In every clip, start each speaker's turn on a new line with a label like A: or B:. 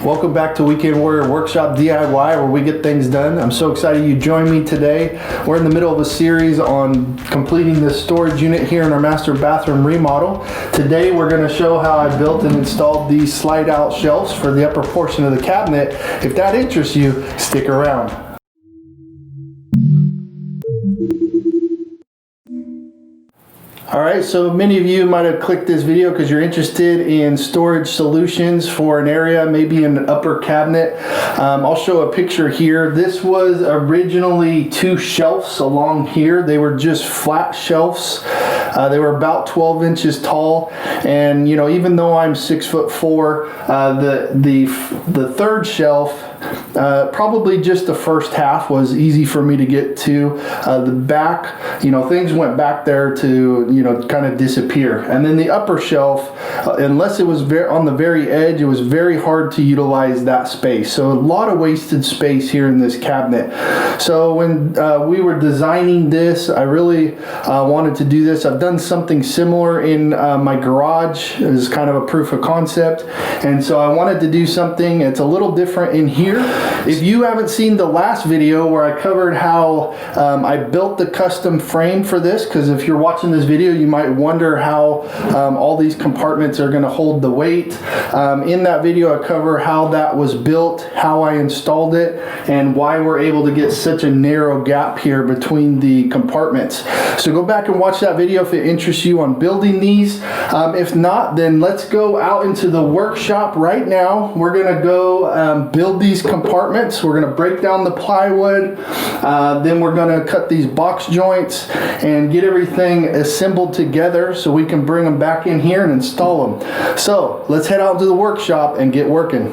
A: Welcome back to Weekend Warrior Workshop DIY, where we get things done. I'm so excited you joined me today. We're in the middle of a series on completing this storage unit here in our master bathroom remodel. Today we're going to show how I built and installed these slide out shelves for the upper portion of the cabinet. If that interests you, stick around. Alright, so many of you might have clicked this video because you're interested in storage solutions for an area, maybe in an upper cabinet. I'll show a picture here. This was originally two shelves along here. They were just flat shelves. They were about 12 inches tall, and you know, even though I'm 6'4", the third shelf, probably just the first half was easy for me to get to. The back, you know, things went back there to, you know, kind of disappear. And then the upper shelf, unless it was on the very edge, it was very hard to utilize that space. So a lot of wasted space here in this cabinet. So when we were designing this, I really wanted to do this. I've done something similar in my garage as kind of a proof of concept. And so I wanted to do something that's a little different in here. If you haven't seen the last video where I covered how I built the custom frame for this, because if you're watching this video you might wonder how all these compartments are going to hold the weight. In that video I cover how that was built, how I installed it, and why we're able to get such a narrow gap here between the compartments. So go back and watch that video if it interests you on building these. If not, then let's go out into the workshop right now. We're going to go build these compartments. We're going to break down the plywood, then we're going to cut these box joints and get everything assembled together so we can bring them back in here and install them. So let's head out to the workshop and get working.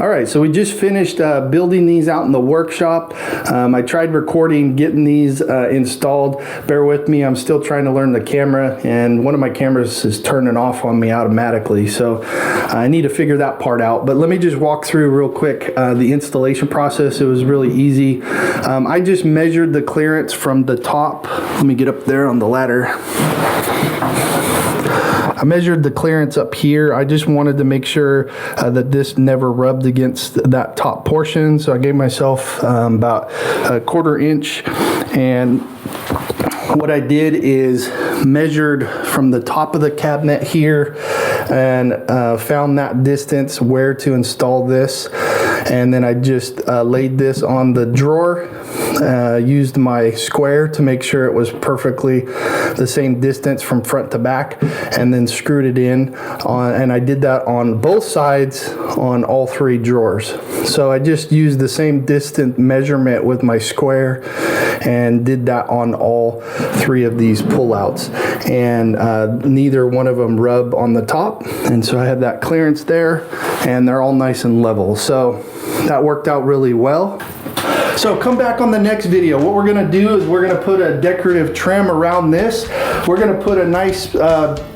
A: All right, so we just finished building these out in the workshop. I tried recording, getting these installed. Bear with me, I'm still trying to learn the camera, and one of my cameras is turning off on me automatically, so I need to figure that part out. But let me just walk through real quick the installation process. It was really easy. I just measured the clearance from the top. Let me get up there on the ladder. I measured the clearance up here. I just wanted to make sure that this never rubbed against that top portion. So I gave myself about a 1/4 inch, and what I did is measured from the top of the cabinet here and found that distance where to install this. And then I just laid this on the drawer, used my square to make sure it was perfectly the same distance from front to back, and then screwed it in on, and I did that on both sides on all 3 drawers. So I just used the same distance measurement with my square and did that on all 3 of these pullouts, and neither one of them rub on the top, and so I have that clearance there, and they're all nice and level. So that worked out really well. So come back on the next video. What we're gonna do is we're gonna put a decorative trim around this. We're gonna put a nice,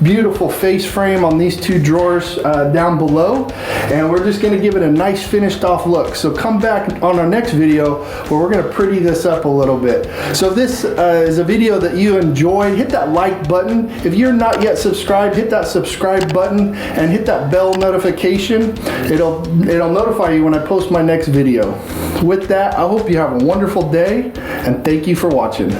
A: beautiful face frame on these 2 drawers down below, and we're just gonna give it a nice finished off look. So come back on our next video where we're gonna pretty this up a little bit. So if this is a video that you enjoyed, hit that like button. If you're not yet subscribed, hit that subscribe button and hit that bell notification. It'll notify you when I post my next video. With that, I hope you have a wonderful day, and thank you for watching.